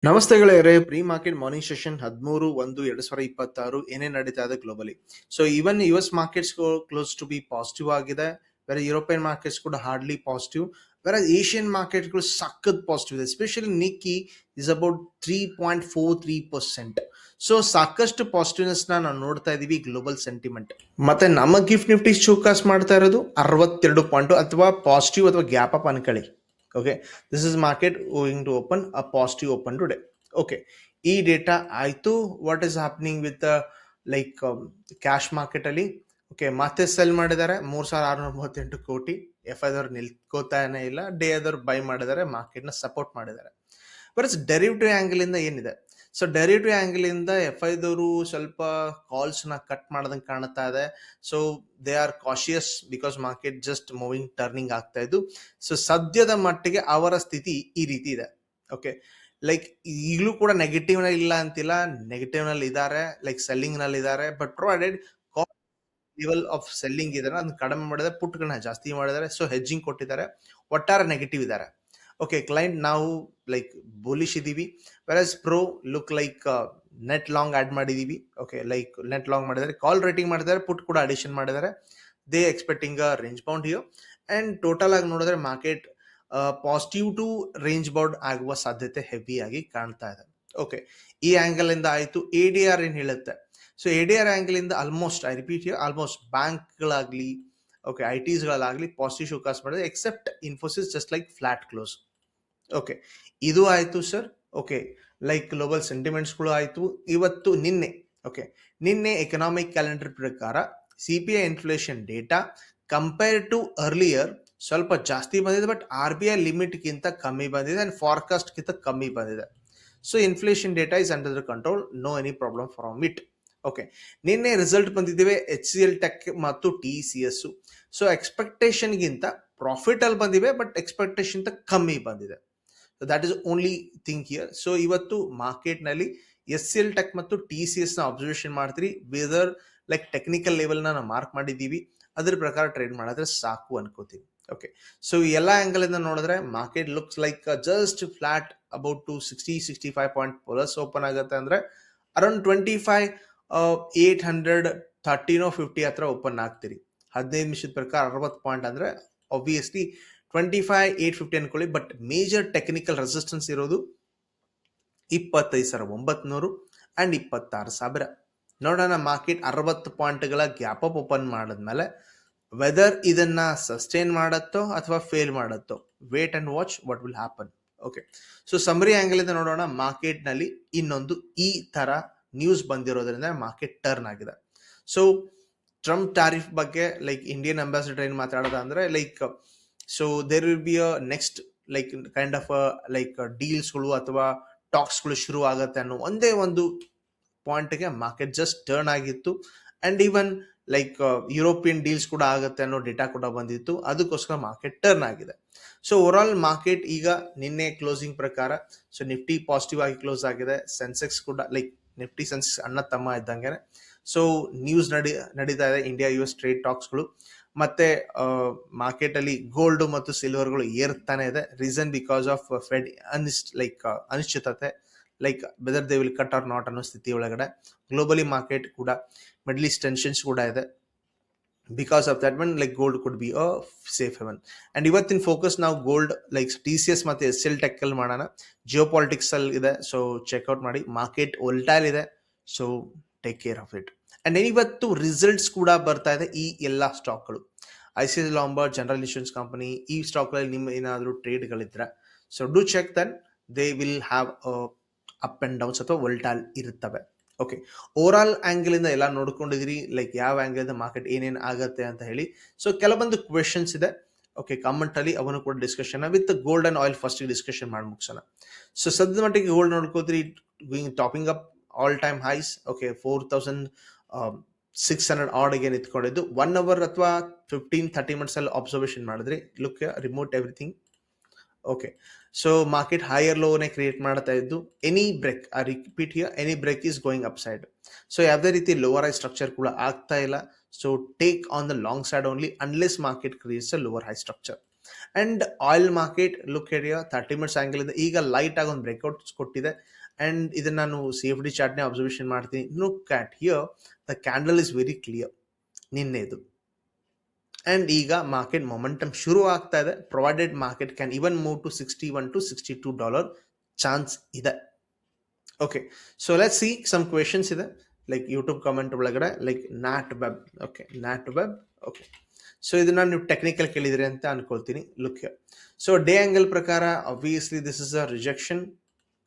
ನಮಸ್ತೆ ಗೆಳೆಯರೇ, pre market morning session 13/1/2026 ಏನೇನ್ ನಡೀತಾ ಇದೆ globally. So even US markets close to be positive ಆಗಿದೆ, ಬೇರೆ ಯುರೋಪಿಯನ್ ಮಾರ್ಕೆಟ್ಸ್ ಕೂಡ ಹಾರ್ಡ್ಲಿ ಪಾಸಿಟಿವ್, ಬೇರೆ ಏಷ್ಯನ್ ಮಾರ್ಕೆಟ್ಗಳು ಸಖತ್ ಪಾಸಿಟಿವ್ ಇದೆ. Especially Nikkei is about 3.43%. So ಸಾಕಷ್ಟು ಪಾಸಿಟಿವ್ನೆಸ್ ನಾವು ನೋಡ್ತಾ ಇದೀವಿ ಗ್ಲೋಬಲ್ ಸೆಂಟಿಮೆಂಟ್. ಮತ್ತೆ ನಮ್ಮ ಗಿಫ್ಟ್ ನಿಫ್ಟಿ ಶೋಕಾಸ್ ಮಾಡ್ತಾ ಇರೋದು 62 ಪಾಯಿಂಟ್ ಅಥವಾ ಪಾಸಿಟಿವ್ ಅಥವಾ ಗ್ಯಾಪ್ ಅಪ್ ಅನ್ಕೊಳ್ಳಿ. Okay, this is market going to open a positive open today. Okay, e data ಆಯ್ತು. What is happening with the cash market ಅಲ್ಲಿ? Okay, ಮತ್ತೆ ಸೆಲ್ ಮಾಡಿದ್ದಾರೆ 3638 ಕೋಟಿ. ಎಫ್ ಐದವ್ರು ನಿಲ್ಕೋತಾನೆ ಇಲ್ಲ, ಡೇ ಆದವ್ರು ಬೈ ಮಾಡಿದ್ದಾರೆ, ಮಾರ್ಕೆಟ್ ನ ಸಪೋರ್ಟ್ ಮಾಡಿದ್ದಾರೆ. ಬಟ್ ಡೆರಿವೇಟಿವ್ ಆಂಗಲ್ ಇಂದ ಏನಿದೆ, ಸೊ ಡೆರಿವೇಟಿವ್ ಆಂಗಲ್ ಇಂದ ಎಫ್ ಐದವರು ಸ್ವಲ್ಪ ಕಾಲ್ಸ್ ನ ಕಟ್ ಮಾಡದಂಗೆ ಕಾಣ್ತಾ ಇದೆ. So they are cautious because market just moving turning ಆಗ್ತಾ ಇದ್ದು. ಸೊ ಸದ್ಯದ ಮಟ್ಟಿಗೆ ಅವರ ಸ್ಥಿತಿ ಈ ರೀತಿ ಇದೆ. ಓಕೆ, ಈಗಲೂ ಕೂಡ ನೆಗೆಟಿವ್ ನಲ್ಲಿ ಇಲ್ಲ ಅಂತಿಲ್ಲ, ನೆಗೆಟಿವ್ ನಲ್ಲಿ ಇದ್ದಾರೆ, ಸೆಲ್ಲಿಂಗ್ ನಲ್ಲಿ ಇದ್ದಾರೆ. But provided level of selling ಇದಾರೆ, ಅದನ್ನ ಕಡಿಮೆ ಮಾಡಿದ್ರೆ, ಪುಟ್ಗಳನ್ನ ಜಾಸ್ತಿ ಮಾಡಿದ್ದಾರೆ. ಸೊ ಹೆಜ್ಜಿಂಗ್ ಕೊಟ್ಟಿದ್ದಾರೆ, ಒಟ್ಟಾರೆ ನೆಗೆಟಿವ್ ಇದ್ದಾರೆ. ಓಕೆ, ಕ್ಲೈಂಟ್ ನಾವು ಬುಲಿಶ್ ಇದೀವಿ, versus pro look net long add ಮಾಡಿದೀವಿ. ಓಕೆ, ನೆಟ್ ಲಾಂಗ್ ಮಾಡಿದ್ದಾರೆ, ಕಾಲ್ ರೇಟಿಂಗ್ ಮಾಡಿದ್ದಾರೆ, ಪುಟ್ ಕೂಡ ಅಡಿಷನ್ ಮಾಡಿದ್ದಾರೆ. They expecting range bound here. And total ಆಗಿ ನೋಡಿದ್ರೆ market positive to range bound ಆಗುವ ಸಾಧ್ಯತೆ ಹೆವಿ ಆಗಿ ಕಾಣ್ತಾ ಇದೆ. ಓಕೆ, ಈ ಆಂಗಲ್ ಇಂದ ಆಯ್ತು. ADR ಏನ್ ಹೇಳುತ್ತೆ? ಸೊ ADR ಆಂಗಲ್ ಇಂದ almost, I repeat here, almost ಬ್ಯಾಂಕ್ಗಳಾಗ್ಲಿ, ಓಕೆ, ITsಗಳಾಗ್ಲಿ ಪಾಸಿಟಿವ್ ಶೋಕಾಸ್ ಮಾಡಿದೆ, except Infosys just flat close. Okay, ಇದು ಆಯ್ತು ಸರ್. ಓಕೆ, ಗ್ಲೋಬಲ್ ಸೆಂಟಿಮೆಂಟ್ಸ್ಗಳು ಆಯ್ತು. ಇವತ್ತು ನಿನ್ನೆ ಎಕನಾಮಿಕ್ ಕ್ಯಾಲೆಂಡರ್ ಪ್ರಕಾರ CPI inflation data compare to earlier ಸ್ವಲ್ಪ ಜಾಸ್ತಿ ಬಂದಿದೆ, ಬಟ್ RBI ಲಿಮಿಟ್ ಗಿಂತ ಕಮ್ಮಿ ಬಂದಿದೆ ಅಂಡ್ ಫಾರ್ಕಾಸ್ಟ್ ಗಿಂತ ಕಮ್ಮಿ ಬಂದಿದೆ. So inflation data is under the control, no any problem from it. Okay, ನಿನ್ನೆ ರಿಸಲ್ಟ್ ಬಂದಿದ್ದೇವೆ HCL ಟೆಕ್ ಮತ್ತು TCS. ಸೊ ಎಕ್ಸ್ಪೆಕ್ಟೇಷನ್ ಗಿಂತ ಪ್ರಾಫಿಟ್ ಅಲ್ಲಿ ಬಂದಿವೆ, ಬಟ್ ಎಕ್ಸ್ಪೆಕ್ಟೇಷನ್ ಕಮ್ಮಿ ಬಂದಿದೆ. That is only thing here. So ಇವತ್ತು ಮಾರ್ಕೆಟ್ ನಲ್ಲಿ SCL ಟೆಕ್ ಮತ್ತು TCS ನ ಅಬ್ಸರ್ವೇಷನ್ ಮಾಡ್ತೀರಿ. ವೆದರ್ ಟೆಕ್ನಿಕಲ್ ಲೆವೆಲ್ ನಾವು ಮಾರ್ಕ್ ಮಾಡಿದೀವಿ, ಅದ್ರ ಪ್ರಕಾರ ಟ್ರೇಡ್ ಮಾಡಿದ್ರೆ ಸಾಕು ಅನ್ಕೋತೀವಿ. ಓಕೆ, ಸೊ ಎಲ್ಲ ಆಂಗಲ್ ಇಂದ ನೋಡಿದ್ರೆ market looks just flat about to 60-65 point plus open ಆಗುತ್ತೆ. ಅಂದ್ರೆ ಅರೌಂಡ್ 25,813-50 ಹತ್ರ ಓಪನ್ ಆಗ್ತೀರಿ. 15 ನಿಮಿಷದ ಪ್ರಕಾರ 60 ಪಾಯಿಂಟ್ ಅಂದ್ರೆ ಆಬ್ವಿಯಸ್ಲಿ 25,850 ಅನ್ಕೊಳ್ಳಿ. ಬಟ್ ಮೇಜರ್ ಟೆಕ್ನಿಕಲ್ ರೆಸಿಸ್ಟೆನ್ಸ್ ಇರೋದು 25,900 ಅಂಡ್ 26,000. ನೋಡೋಣ, ಮಾರ್ಕೆಟ್ 60 ಪಾಯಿಂಟ್ಗಳ ಗ್ಯಾಪ್ ಅಪ್ ಓಪನ್ ಮಾಡಿದ್ಮೇಲೆ ವೆದರ್ ಇದನ್ನ ಸಸ್ಟೈನ್ ಮಾಡತ್ತೋ ಅಥವಾ ಫೇಲ್ ಮಾಡತ್ತೋ, wait and watch what will happen. Okay, so summary angle ಇಂದ ನೋಡೋಣ. ಮಾರ್ಕೆಟ್ ನಲ್ಲಿ ಇನ್ನೊಂದು ಈ ತರ ನ್ಯೂಸ್ ಬಂದಿರೋದ್ರಿಂದ ಮಾರ್ಕೆಟ್ ಟರ್ನ್ ಆಗಿದೆ. ಸೊ ಟ್ರಂಪ್ ಟ್ಯಾರಿಫ್ ಬಗ್ಗೆ ಇಂಡಿಯನ್ ಅಂಬಾಸಿಡರ್ ಏನ್ ಮಾತಾಡೋದ ಅಂದ್ರೆ so there will be a next kind of ಡೀಲ್ಸ್ಗಳು ಅಥವಾ ಟಾಕ್ಸ್ಗಳು ಶುರು ಆಗತ್ತೆ ಅನ್ನೋ ಒಂದೇ ಒಂದು ಪಾಯಿಂಟ್ಗೆ ಮಾರ್ಕೆಟ್ ಜಸ್ಟ್ ಟರ್ನ್ ಆಗಿತ್ತು. ಅಂಡ್ ಈವನ್ ಯುರೋಪಿಯನ್ ಡೀಲ್ಸ್ ಕೂಡ ಆಗತ್ತೆ ಅನ್ನೋ ಡೇಟಾ ಕೂಡ ಬಂದಿತ್ತು, ಅದಕ್ಕೋಸ್ಕರ ಮಾರ್ಕೆಟ್ ಟರ್ನ್ ಆಗಿದೆ. ಸೊ ಓವರ್ ಆಲ್ ಮಾರ್ಕೆಟ್ ಈಗ ನಿನ್ನೆ ಕ್ಲೋಸಿಂಗ್ ಪ್ರಕಾರ ಸೊ ನಿಫ್ಟಿ ಪಾಸಿಟಿವ್ ಆಗಿ ಕ್ಲೋಸ್ ಆಗಿದೆ. ಸೆನ್ಸೆಕ್ಸ್ ಕೂಡ ನಿಫ್ಟಿ ಸೆನ್ಸೆಕ್ಸ್ ಅಣ್ಣ ತಮ್ಮ ಇದ್ದಂಗೆ. ಸೊ ನ್ಯೂಸ್ ನಡೀತಾ ಇದೆ, ಇಂಡಿಯಾ US ಟ್ರೇಡ್ ಟಾಕ್ಸ್ಗಳು. ಮತ್ತೆ ಮಾರ್ಕೆಟ್ ಅಲ್ಲಿ ಗೋಲ್ಡ್ ಮತ್ತು ಸಿಲ್ವರ್ಗಳು ಏರ್ತಾನೆ ಇದೆ. ರೀಸನ್ ಬಿಕಾಸ್ ಆಫ್ ಫೆಡ್ ಅನಿಶ್ಚಿತತೆ, whether they will cut or not ಅನ್ನೋ ಸ್ಥಿತಿ ಒಳಗಡೆ. ಗ್ಲೋಬಲಿ ಮಾರ್ಕೆಟ್ ಕೂಡ ಮಿಡಲ್ ಈಸ್ಟ್ ಟೆನ್ಷನ್ಸ್ ಕೂಡ ಇದೆ. Because of that one gold could be a safe haven. And ಇವತ್ತಿನ ಫೋಕಸ್ ನಾವು ಗೋಲ್ಡ್ TCS ಮತ್ತೆ SCL ಟೆಕ್ ಅಲ್ಲಿ ಮಾಡೋಣ. ಜಿಯೋ ಪಾಲಿಟಿಕ್ಸ್ ಅಲ್ಲಿ ಇದೆ, ಸೊ ಚೆಕ್ಔಟ್ ಮಾಡಿ. ಮಾರ್ಕೆಟ್ ವೋಲ್ಟೈಲ್ ಇದೆ, so take care of it. And ಇವತ್ತು ರಿಸಲ್ಟ್ಸ್ ಕೂಡ ಬರ್ತಾ ಇದೆ ಈ ಎಲ್ಲಾ ಸ್ಟಾಕ್ಗಳು. ICICI Lombard, general insurance company, ಈ ಸ್ಟಾಕ್ ಗಳಲ್ಲಿ ನಿಮ್ಮ ಏನಾದ್ರು ಟ್ರೇಡ್ಗಳಿದ್ರೆ so do check, then they will have up and downs ಅಥವಾ ವೋಲ್ಟೈಲ್ ಇರುತ್ತವೆ. ಓಕೆ, ಓವರ್ ಆಲ್ ಆಂಗಲ್ ಇಂದ ಎಲ್ಲ ನೋಡ್ಕೊಂಡಿದ್ರಿ, ಯಾವ ಆಂಗಲ್ ಇಂದ ಮಾರ್ಕೆಟ್ ಏನೇನ್ ಆಗತ್ತೆ ಅಂತ ಹೇಳಿ. ಸೊ ಕೆಲವೊಂದು ಕ್ವೆಶನ್ಸ್ ಇದೆ, ಓಕೆ, ಕಾಮೆಂಟ್ ಅಲ್ಲಿ ಅವನು ಕೂಡ discussion with gold and oil first discussion ಮಾಡಿ ಮುಗಿಸೋಣ. ಸೊ ಸದ್ಯದ ಮಟ್ಟಿಗೆ ಗೋಲ್ಡ್ ನೋಡ್ಕೋದ್ರಿ, topping up all time highs. Okay, 4,600 ಆಡ್ಗೆ ನಿಂತ್ಕೊಂಡಿದ್ದು 1 ಅವರ್ ಅಥವಾ 15-30 ಮಿನಿಟ್ಸ್ ಅಲ್ಲಿ ಅಬ್ಸರ್ವೇಷನ್ ಮಾಡಿದ್ರಿ. Look remote everything. Okay, so market higher ಲೋನೇ ಕ್ರಿಯೇಟ್ ಮಾಡ್ತಾ ಇದ್ದು. Any break, I repeat here, any break is going upside. So ಯಾವುದೇ ರೀತಿ ಲೋವರ್ ಹೈ ಸ್ಟ್ರಕ್ಚರ್ ಕೂಡ ಆಗ್ತಾ ಇಲ್ಲ. So take on the long side only unless market creates a lower high structure. And oil market look ಹಿಡಿಯೋ 30 minutes angle ಇದೆ, ಈಗ light ಆಗಿ ಒಂದು ಬ್ರೇಕ್ಔಟ್ ಕೊಟ್ಟಿದೆ. ಅಂಡ್ ಇದನ್ನ ನಾನು CFD ಚಾರ್ಟ್ನೇ ಅಬ್ಸರ್ವೇಷನ್ ಮಾಡ್ತೀನಿ. Look at here the candle is very clear ನಿನ್ನೆದು. ಅಂಡ್ ಈಗ ಮಾರ್ಕೆಟ್ ಮೊಮೆಂಟಮ್ ಶುರು ಆಗ್ತಾ ಇದೆ. Provided market can even move to $61 to $62 chance ಇದೆ. Okay, so let's see some questions ಇದೆ ಲೈಕ್ ಯೂಟ್ಯೂಬ್ ಕಾಮೆಂಟ್ ಒಳಗಡೆ, like not web. Okay, not web. Okay, so ಇದನ್ನ ನೀವು ಟೆಕ್ನಿಕಲ್ ಕೇಳಿದ್ರಿ ಅಂತ ಅನ್ಕೊಳ್ತೀನಿ. Look here, so day angle ಪ್ರಕಾರ obviously this is a rejection,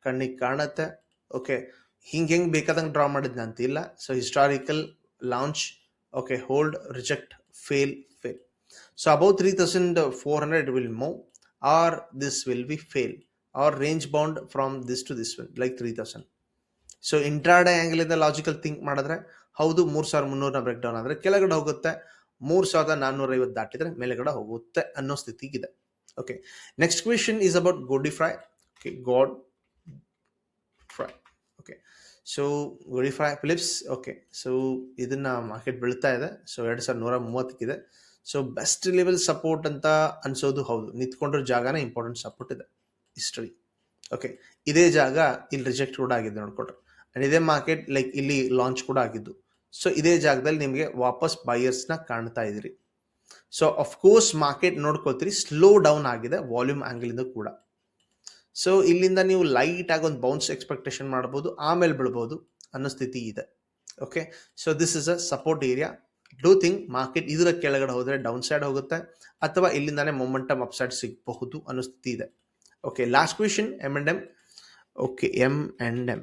ಕಣ್ಣಿಗೆ ಕಾಣುತ್ತೆ. ಓಕೆ, ಹೆಂಗೆ ಬೇಕಾದಂಗೆ ಡ್ರಾ ಮಾಡಿದ್ನ ಅಂತಿಲ್ಲ. So historical launch, okay, hold, reject, fail, fail. So above 3400 it will move, or this will be fail, or range bound from this to this one like 3000. So intraday angle ಇಂದ logical think ಮಾಡಿದ್ರೆ ಹೌದು 3300 break down ಆದ್ರೆ ಕೆಳಗಡೆ ಹೋಗುತ್ತೆ, 3450 ದಾಟಿದ್ರೆ ಮೇಲೆಗಡೆ ಹೋಗುತ್ತೆ ಅನ್ನೋ ಸ್ಥಿತಿಗಿದೆ. Okay, next question is about Godfrey. Okay, Godfrey. Okay, so Godfrey Phillips. Okay, so ಇದನ್ನ ಮಾರ್ಕೆಟ್ ಬೀಳ್ತಾ ಇದೆ. So 2130 so best level support ಅಂತ ಅನ್ಸೋದು ಹೌದು, ನಿಂತ್ಕೊಂಡಿರೋ ಜಾಗನ ಇಂಪಾರ್ಟೆಂಟ್ ಸಪೋರ್ಟ್ ಇದೆ ಹಿಸ್ಟರಿ. ಓಕೆ, ಇದೇ ಜಾಗ ಇಲ್ಲಿ ರಿಜೆಕ್ಟ್ ಕೂಡ ಆಗಿದೆ ನೋಡ್ಕೊಟ್ರೆ, ಅಂಡ್ ಇದೇ ಮಾರ್ಕೆಟ್ ಲೈಕ್ ಇಲ್ಲಿ ಲಾಂಚ್ ಕೂಡ ಆಗಿದ್ದು. ಸೊ ಇದೇ ಜಾಗದಲ್ಲಿ ನಿಮಗೆ ವಾಪಸ್ ಬೈಯರ್ಸ್ನ ಕಾಣ್ತಾ ಇದ್ರಿ. ಸೊ ಅಫ್ಕೋರ್ಸ್ ಮಾರ್ಕೆಟ್ ನೋಡ್ಕೊಳ್ತೀರಿ ಸ್ಲೋ ಡೌನ್ ಆಗಿದೆ ವಾಲ್ಯೂಮ್ ಆಂಗಲ್ ಇಂದ ಕೂಡ. ಸೊ ಇಲ್ಲಿಂದ ನೀವು ಲೈಟ್ ಆಗಿ ಒಂದು ಬೌನ್ಸ್ ಎಕ್ಸ್ಪೆಕ್ಟೇಷನ್ ಮಾಡ್ಬೋದು, ಆಮೇಲೆ ಬೀಳ್ಬೋದು ಅನ್ನೋ ಸ್ಥಿತಿ ಇದೆ. Okay, so this is a support area. Do think market ಇದರ ಕೆಳಗಡೆ ಹೋದ್ರೆ ಡೌನ್ ಸೈಡ್ ಹೋಗುತ್ತೆ, ಅಥವಾ ಇಲ್ಲಿಂದಾನೆ ಮೊಮೆಂಟಮ್ ಅಪ್ ಸೈಡ್ ಸಿಗಬಹುದು ಅನ್ನೋ ಸ್ಥಿತಿ ಇದೆ. Okay, last question M&M. Okay, M&M.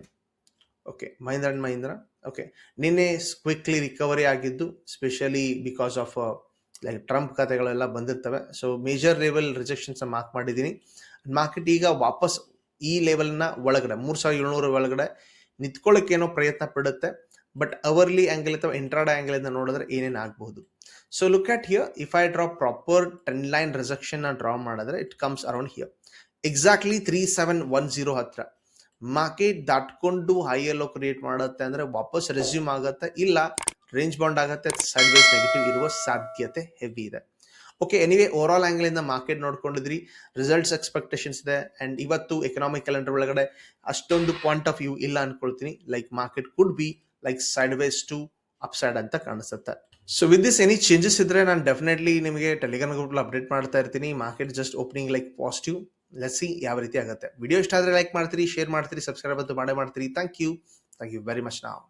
Okay, Mahindra and Mahindra. Okay, ನಿನ್ನೆ ಕ್ವಿಕ್ಲಿ ರಿಕವರಿ ಆಗಿದ್ದು, specially because of like Trump ಕಥೆಗಳೆಲ್ಲ ಬಂದಿರ್ತವೆ. So major level rejections mark ಮಾಡಿದ್ದೀನಿ. ಮಾರ್ಕೆಟ್ ಈಗ ವಾಪಸ್ ಈ ಲೆವೆಲ್ನ ಒಳಗಡೆ 3700 ಒಳಗಡೆ ನಿಂತ್ಕೊಳ್ಳೋಕ್ಕೇನೋ ಪ್ರಯತ್ನ ಪಡುತ್ತೆ. ಬಟ್ ಅವರ್ಲಿ ಆಂಗಲ್ ಅಥವಾ ಇಂಟ್ರಾಡೇ ಆಂಗಲ್ ಇಂದ ನೋಡಿದ್ರೆ ಏನೇನು ಆಗಬಹುದು. So look at here, if I draw proper 10 line rejection draw ಮಾಡಿದ್ರೆ it comes around here exactly 3710 ಹತ್ರ. ಮಾರ್ಕೆಟ್ ದಾಟ್ಕೊಂಡು ಹೈ ಎಲ್ಲೋ ಕ್ರಿಯೇಟ್ ಮಾಡುತ್ತೆ ಅಂದ್ರೆ ವಾಪಸ್ ರೆಸ್ಯೂಮ್ ಆಗುತ್ತೆ, ಇಲ್ಲ ರೇಂಜ್ ಬೌಂಡ್ ಆಗುತ್ತೆ, ಸೈಡ್ ವೈಸ್ ನೆಗೆಟಿವ್ ಇರುವ ಸಾಧ್ಯತೆ ಹೆವಿ ಇದೆ. Okay, anyway over all angle ಇಂದ ಮಾರ್ಕೆಟ್ ನೋಡ್ಕೊಂಡಿದ್ರಿ, ರಿಸಲ್ಟ್ಸ್ ಎಕ್ಸ್ಪೆಕ್ಟೇಷನ್ಸ್ ಇದೆ. ಅಂಡ್ ಇವತ್ತು ಎಕನಾಮಿಕ್ ಕ್ಯಾಲೆಂಡರ್ ಒಳಗಡೆ ಅಷ್ಟೊಂದು ಪಾಯಿಂಟ್ ಆಫ್ ವ್ಯೂ ಇಲ್ಲ ಅನ್ಕೊಳ್ತೀನಿ. Like market could be like sidewise to upside ಅಂತ ಕಾಣಿಸುತ್ತೆ. So with this any changes ಇದ್ರೆ ನಾನು ಡೆಫಿನೆಟ್ಲಿ ನಿಮಗೆ ಟೆಲಿಗ್ರಾಮ್ ಗ್ರೂಪ್ ಅಪ್ಡೇಟ್ ಮಾಡ್ತಾ ಇರ್ತೀನಿ. Market just opening like positive. Let's see ಯಾವ ರೀತಿ ಆಗುತ್ತೆ. ವಿಡಿಯೋ ಇಷ್ಟ ಆದ್ರೆ ಲೈಕ್ ಮಾಡ್ತೀರಿ, ಶೇರ್ ಮಾಡ್ತೀರಿ, ಸಬ್ಸ್ಕ್ರೈಬ್ ಅಂತೂ ಮಾಡೇ ಮಾಡ್ತೀರಿ. Thank you very much. ನಾವು